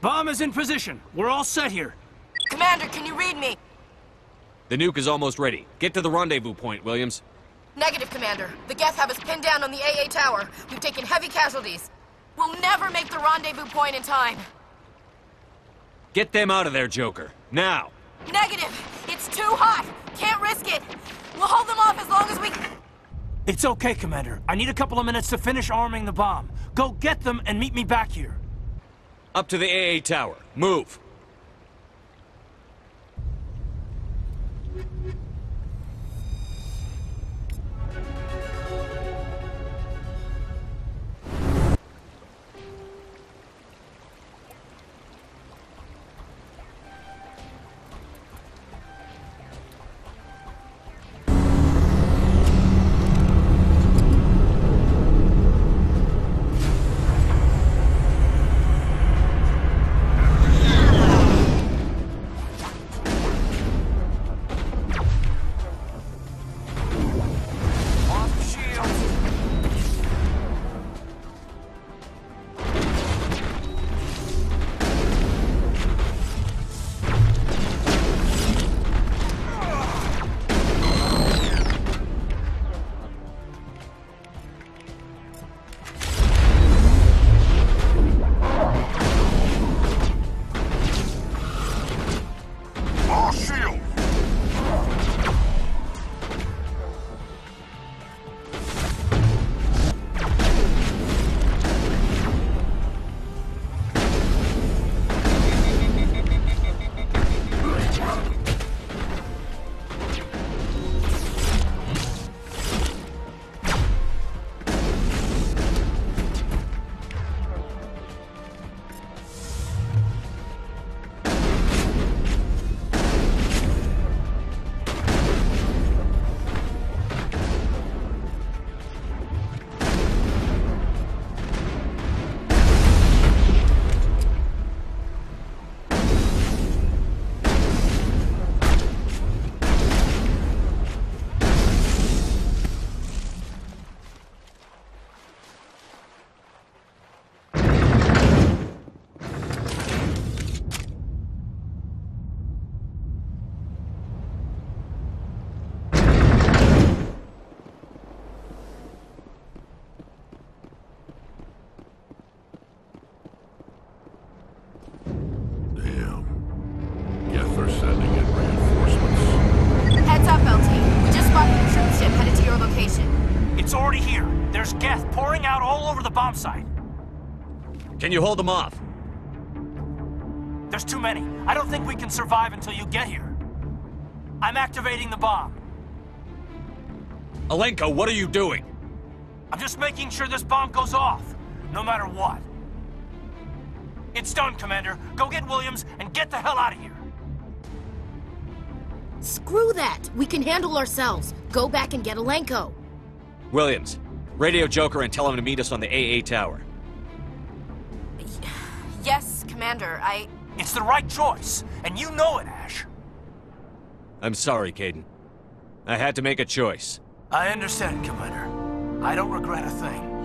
Bomb is in position. We're all set here. Commander, can you read me? The nuke is almost ready. Get to the rendezvous point, Williams. Negative, Commander. The Geth have us pinned down on the AA tower. We've taken heavy casualties. We'll never make the rendezvous point in time. Get them out of there, Joker. Now! Negative! It's too hot! Can't risk it! We'll hold them off as long as we... It's okay, Commander. I need a couple of minutes to finish arming the bomb. Go get them and meet me back here. Up to the AA tower. Move! Site. Can you hold them off? There's too many. I don't think we can survive until you get here. I'm activating the bomb. Alenko, what are you doing? I'm just making sure this bomb goes off, no matter what. It's done, Commander. Go get Williams and get the hell out of here. Screw that. We can handle ourselves. Go back and get Alenko. Williams. Radio Joker and tell him to meet us on the AA tower. Yes, Commander, It's the right choice, and you know it, Ash. I'm sorry, Kaidan. I had to make a choice. I understand, Commander. I don't regret a thing.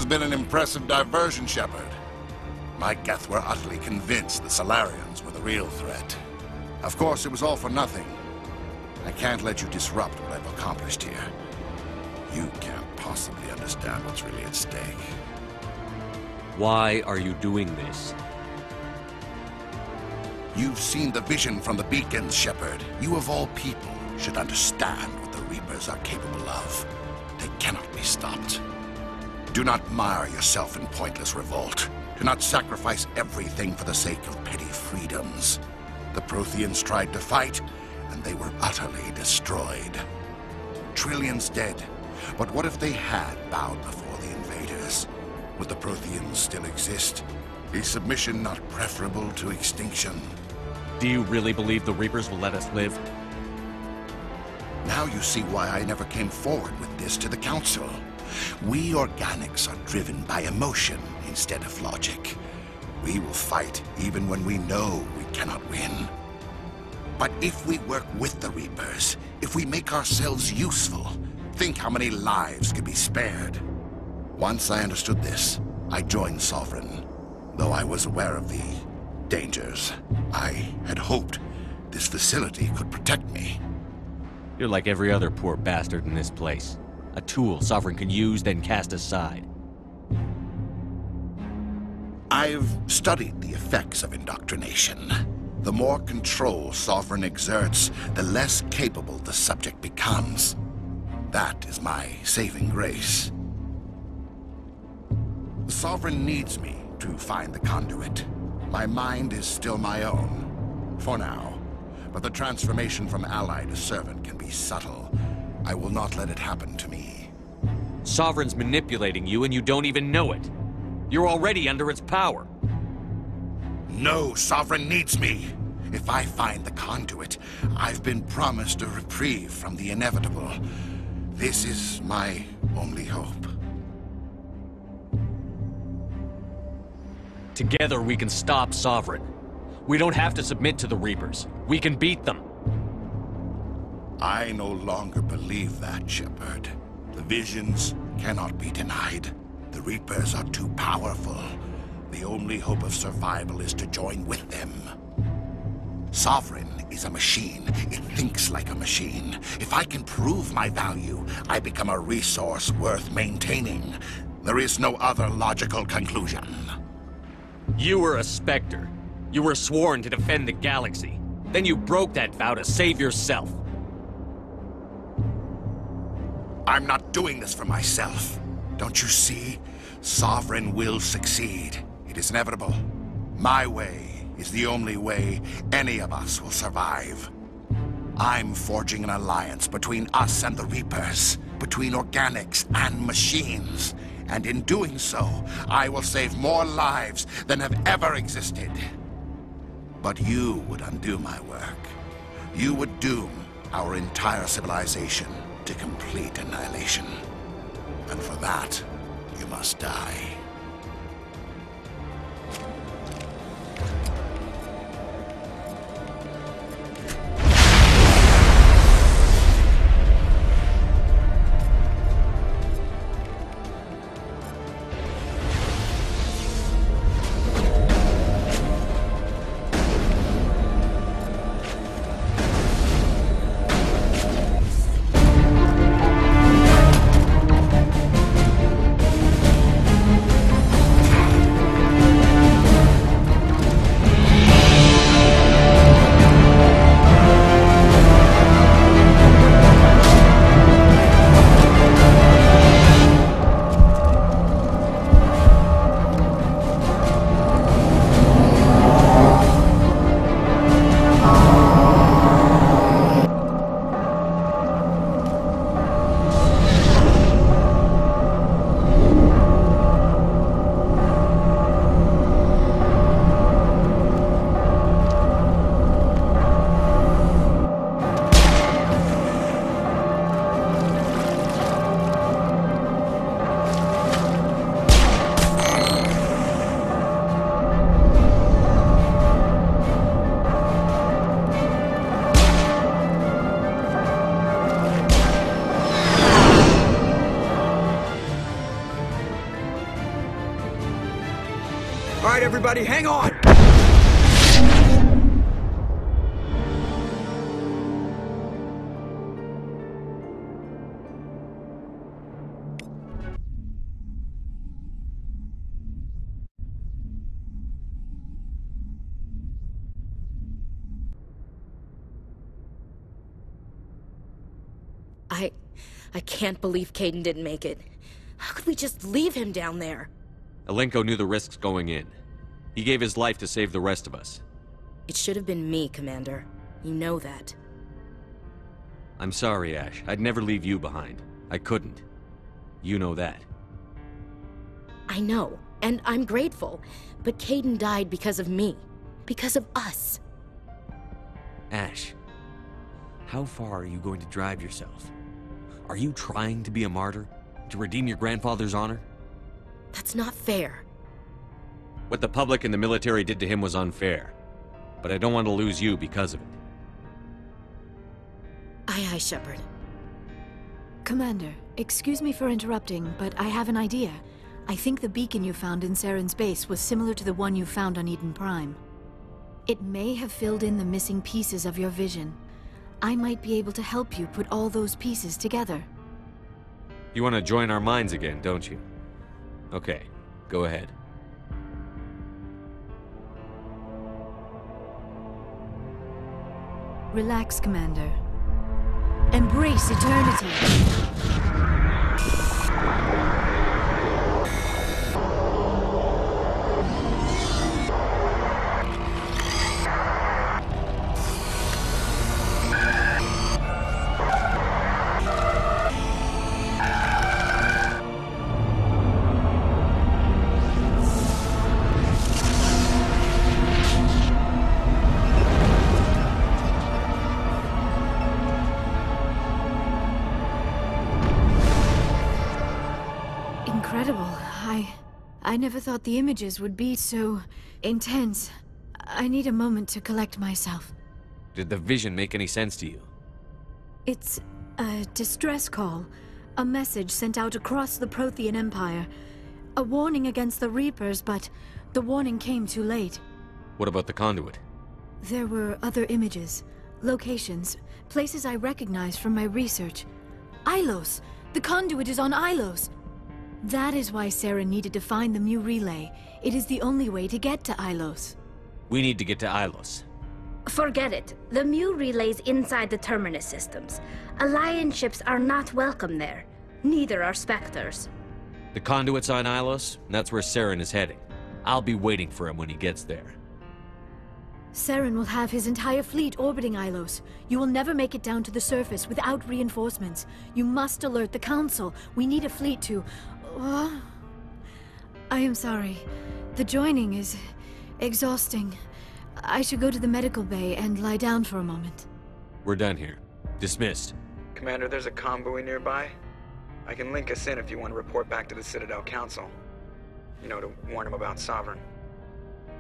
has been an impressive diversion, Shepard. My Geth were utterly convinced the Salarians were the real threat. Of course, it was all for nothing. I can't let you disrupt what I've accomplished here. You can't possibly understand what's really at stake. Why are you doing this? You've seen the vision from the beacons, Shepard. You of all people should understand what the Reapers are capable of. They cannot be stopped. Do not mire yourself in pointless revolt. Do not sacrifice everything for the sake of petty freedoms. The Protheans tried to fight, and they were utterly destroyed. Trillions dead. But what if they had bowed before the invaders? Would the Protheans still exist? Is submission not preferable to extinction? Do you really believe the Reapers will let us live? Now you see why I never came forward with this to the Council. We organics are driven by emotion instead of logic. We will fight even when we know we cannot win. But if we work with the Reapers, if we make ourselves useful, think how many lives could be spared. Once I understood this, I joined Sovereign. Though I was aware of the dangers, I had hoped this facility could protect me. You're like every other poor bastard in this place. A tool Sovereign can use, then cast aside. I've studied the effects of indoctrination. The more control Sovereign exerts, the less capable the subject becomes. That is my saving grace. Sovereign needs me to find the conduit. My mind is still my own, for now. But the transformation from ally to servant can be subtle. I will not let it happen to me. Sovereign's manipulating you and you don't even know it. You're already under its power. No, Sovereign needs me. If I find the conduit, I've been promised a reprieve from the inevitable. This is my only hope. Together we can stop Sovereign. We don't have to submit to the Reapers. We can beat them. I no longer believe that, Shepard. The visions cannot be denied. The Reapers are too powerful. The only hope of survival is to join with them. Sovereign is a machine. It thinks like a machine. If I can prove my value, I become a resource worth maintaining. There is no other logical conclusion. You were a Spectre. You were sworn to defend the galaxy. Then you broke that vow to save yourself. I'm not doing this for myself. Don't you see? Sovereign will succeed. It is inevitable. My way is the only way any of us will survive. I'm forging an alliance between us and the Reapers, between organics and machines. And in doing so, I will save more lives than have ever existed. But you would undo my work. You would doom our entire civilization to complete annihilation. And for that, you must die. right, everybody, hang on! I can't believe Kaidan didn't make it. How could we just leave him down there? Alenko knew the risks going in. He gave his life to save the rest of us. It should have been me, Commander. You know that. I'm sorry, Ash. I'd never leave you behind. I couldn't. You know that. I know, and I'm grateful. But Kaidan died because of me. Because of us. Ash, how far are you going to drive yourself? Are you trying to be a martyr? To redeem your grandfather's honor? That's not fair. What the public and the military did to him was unfair. But I don't want to lose you because of it. Aye, Shepard. Commander, excuse me for interrupting, but I have an idea. I think the beacon you found in Saren's base was similar to the one you found on Eden Prime. It may have filled in the missing pieces of your vision. I might be able to help you put all those pieces together. You want to join our minds again, don't you? Okay, go ahead. Relax, Commander. Embrace eternity. Incredible. I never thought the images would be so intense. I need a moment to collect myself. Did the vision make any sense to you? It's a distress call. A message sent out across the Prothean Empire. A warning against the Reapers, but the warning came too late. What about the conduit? There were other images, locations, places I recognized from my research. Ilos! The conduit is on Ilos! That is why Saren needed to find the Mu relay. It is the only way to get to Ilos. We need to get to Ilos. Forget it. The Mu relay's inside the Terminus systems. Alliance ships are not welcome there. Neither are Spectres. The conduit's on Ilos, and that's where Saren is heading. I'll be waiting for him when he gets there. Saren will have his entire fleet orbiting Ilos. You will never make it down to the surface without reinforcements. You must alert the Council. We need a fleet to... I am sorry. The joining is exhausting. I should go to the medical bay and lie down for a moment. We're done here. Dismissed. Commander, there's a convoy nearby. I can link us in if you want to report back to the Citadel Council. You know, to warn them about Sovereign.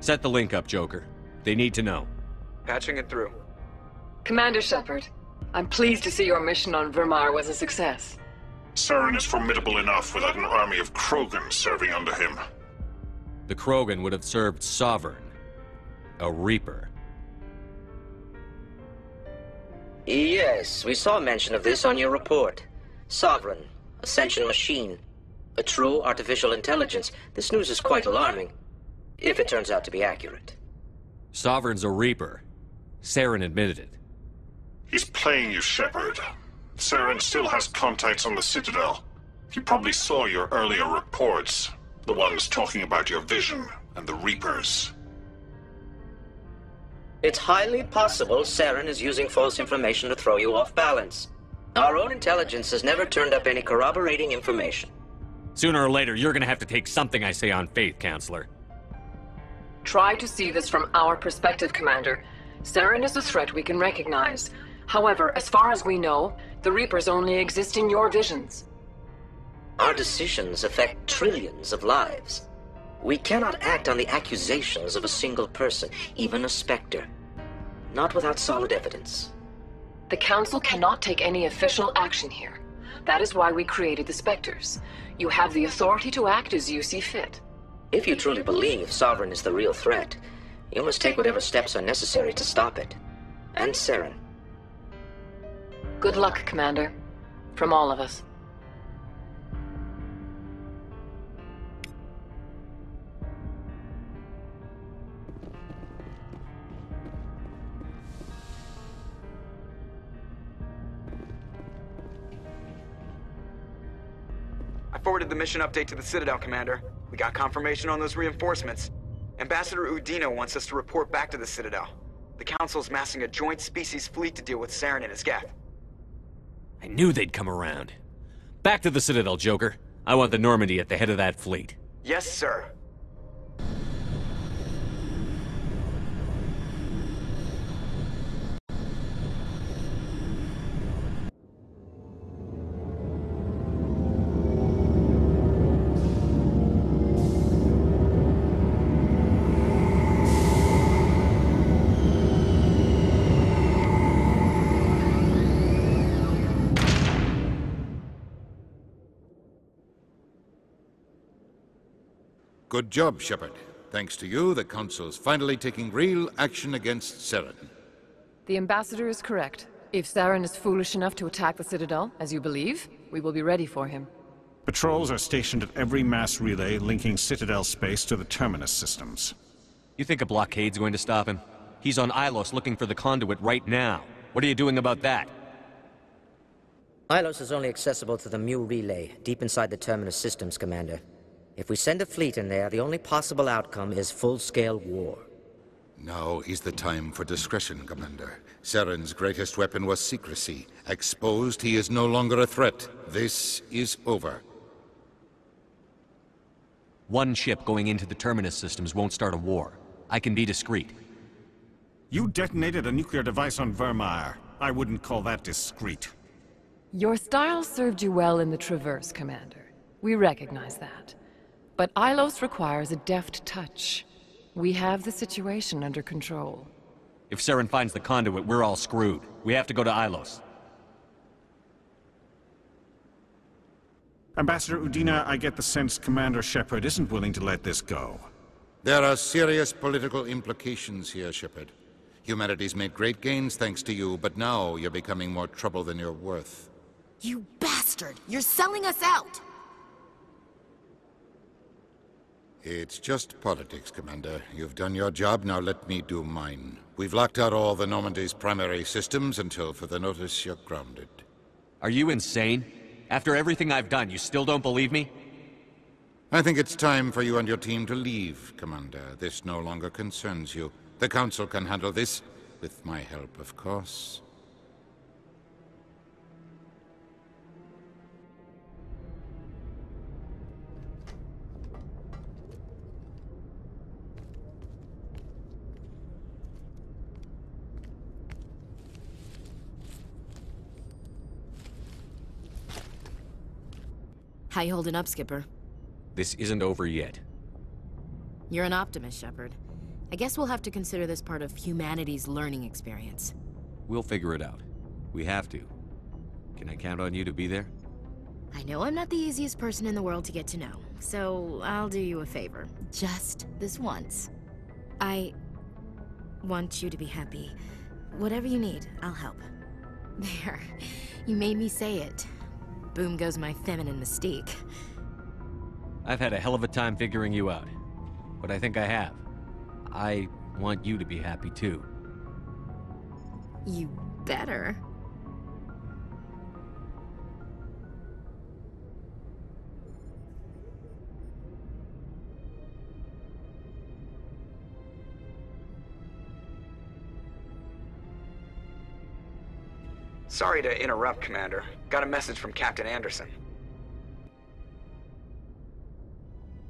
Set the link up, Joker. They need to know. Patching it through. Commander Shepard, I'm pleased to see your mission on Virmire was a success. Saren is formidable enough without an army of Krogan serving under him. The Krogan would have served Sovereign. A Reaper. Yes, we saw mention of this on your report. Sovereign, Ascension machine. A true artificial intelligence. This news is quite alarming. If it turns out to be accurate. Sovereign's a Reaper. Saren admitted it. He's playing you, Shepard. Saren still has contacts on the Citadel. He probably saw your earlier reports. The ones talking about your vision and the Reapers. It's highly possible Saren is using false information to throw you off balance. Our own intelligence has never turned up any corroborating information. Sooner or later, you're gonna have to take something I say on faith, Counselor. Try to see this from our perspective, Commander. Saren is a threat we can recognize. However, as far as we know, the Reapers only exist in your visions. Our decisions affect trillions of lives. We cannot act on the accusations of a single person, even a Spectre. Not without solid evidence. The Council cannot take any official action here. That is why we created the Spectres. You have the authority to act as you see fit. If you truly believe Sovereign is the real threat, you must take whatever steps are necessary to stop it. And Saren. Good luck, Commander. From all of us. I forwarded the mission update to the Citadel, Commander. We got confirmation on those reinforcements. Ambassador Udina wants us to report back to the Citadel. The Council's massing a joint species fleet to deal with Saren and his Geth. I knew they'd come around. Back to the Citadel, Joker. I want the Normandy at the head of that fleet. Yes, sir. Good job, Shepard. Thanks to you, the Council's finally taking real action against Saren. The Ambassador is correct. If Saren is foolish enough to attack the Citadel, as you believe, we will be ready for him. Patrols are stationed at every mass relay linking Citadel space to the Terminus systems. You think a blockade's going to stop him? He's on Ilos looking for the conduit right now. What are you doing about that? Ilos is only accessible to the Mu relay, deep inside the Terminus systems, Commander. If we send a fleet in there, the only possible outcome is full-scale war. Now is the time for discretion, Commander. Saren's greatest weapon was secrecy. Exposed, he is no longer a threat. This is over. One ship going into the Terminus systems won't start a war. I can be discreet. You detonated a nuclear device on Vermeer. I wouldn't call that discreet. Your style served you well in the Traverse, Commander. We recognize that. But Ilos requires a deft touch. We have the situation under control. If Saren finds the conduit, we're all screwed. We have to go to Ilos. Ambassador Udina, I get the sense Commander Shepard isn't willing to let this go. There are serious political implications here, Shepard. Humanity's made great gains thanks to you, but now you're becoming more trouble than you're worth. You bastard! You're selling us out! It's just politics, Commander. You've done your job, now let me do mine. We've locked out all the Normandy's primary systems until further notice you're grounded. Are you insane? After everything I've done, you still don't believe me? I think it's time for you and your team to leave, Commander. This no longer concerns you. The Council can handle this, with my help, of course. How you holding up, Skipper? This isn't over yet. You're an optimist, Shepard. I guess we'll have to consider this part of humanity's learning experience. We'll figure it out. We have to. Can I count on you to be there? I know I'm not the easiest person in the world to get to know, so I'll do you a favor. Just this once. I want you to be happy. Whatever you need, I'll help. There. You made me say it. Boom goes my feminine mystique. I've had a hell of a time figuring you out. But I think I have. I want you to be happy too. You better. Sorry to interrupt, Commander. Got a message from Captain Anderson.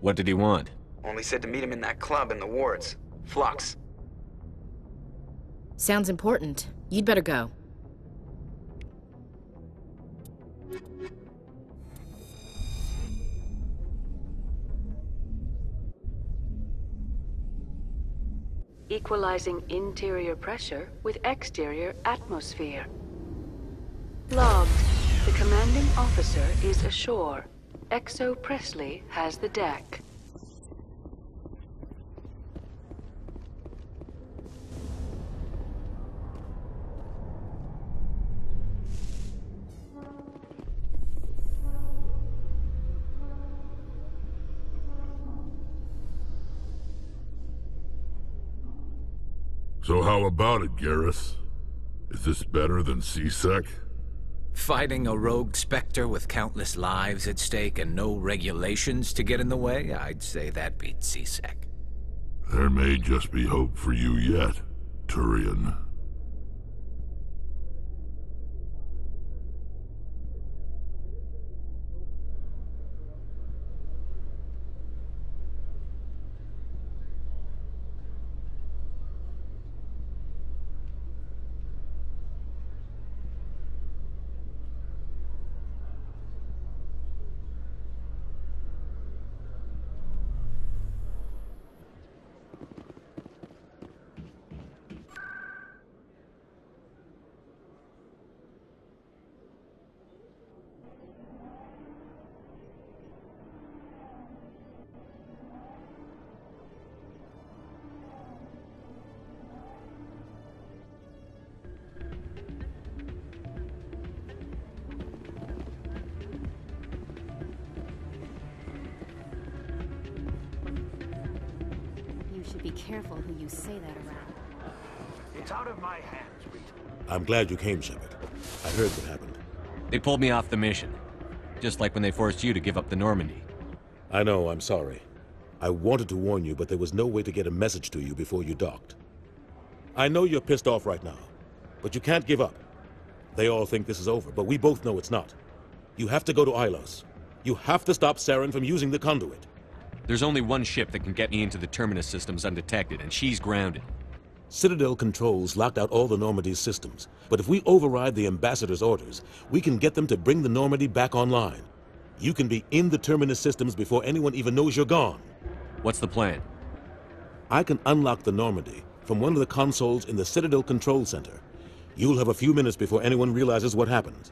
What did he want? Only said to meet him in that club in the wards. Flux. Sounds important. You'd better go. Equalizing interior pressure with exterior atmosphere. Logged. The commanding officer is ashore. Exo Presley has the deck. So how about it, Garrus? Is this better than C-Sec? Fighting a rogue Spectre with countless lives at stake and no regulations to get in the way? I'd say that beats C-Sec. There may just be hope for you yet, Turian. Be careful who you say that around. It's out of my hands, Rita. I'm glad you came, Shepard. I heard what happened. They pulled me off the mission. Just like when they forced you to give up the Normandy. I know, I'm sorry. I wanted to warn you, but there was no way to get a message to you before you docked. I know you're pissed off right now, but you can't give up. They all think this is over, but we both know it's not. You have to go to Ilos. You have to stop Saren from using the conduit. There's only one ship that can get me into the Terminus systems undetected, and she's grounded. Citadel controls locked out all the Normandy's systems, but if we override the Ambassador's orders, we can get them to bring the Normandy back online. You can be in the Terminus systems before anyone even knows you're gone. What's the plan? I can unlock the Normandy from one of the consoles in the Citadel Control Center. You'll have a few minutes before anyone realizes what happened.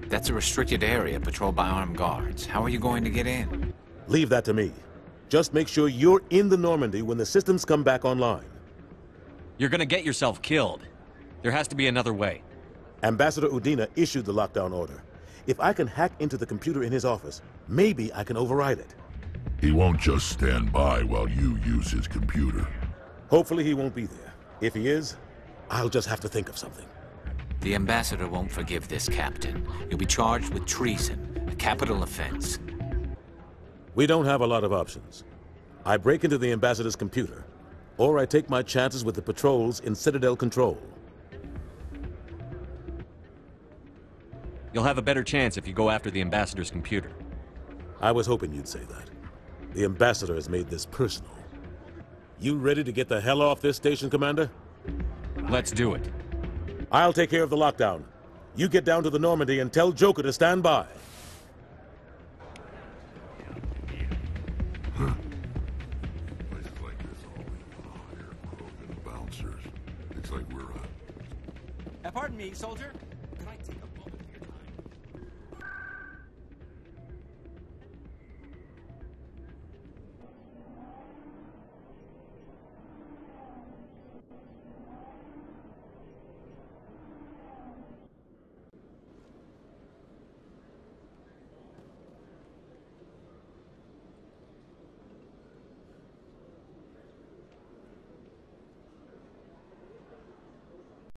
That's a restricted area patrolled by armed guards. How are you going to get in? Leave that to me. Just make sure you're in the Normandy when the systems come back online. You're gonna get yourself killed. There has to be another way. Ambassador Udina issued the lockdown order. If I can hack into the computer in his office, maybe I can override it. He won't just stand by while you use his computer. Hopefully he won't be there. If he is, I'll just have to think of something. The Ambassador won't forgive this, Captain. You'll be charged with treason, a capital offense. We don't have a lot of options. I break into the Ambassador's computer, or I take my chances with the patrols in Citadel Control. You'll have a better chance if you go after the Ambassador's computer. I was hoping you'd say that. The Ambassador has made this personal. You ready to get the hell off this station, Commander? Let's do it. I'll take care of the lockdown. You get down to the Normandy and tell Joker to stand by. Places like this always hire broken bouncers. It's like we're Pardon me, soldier.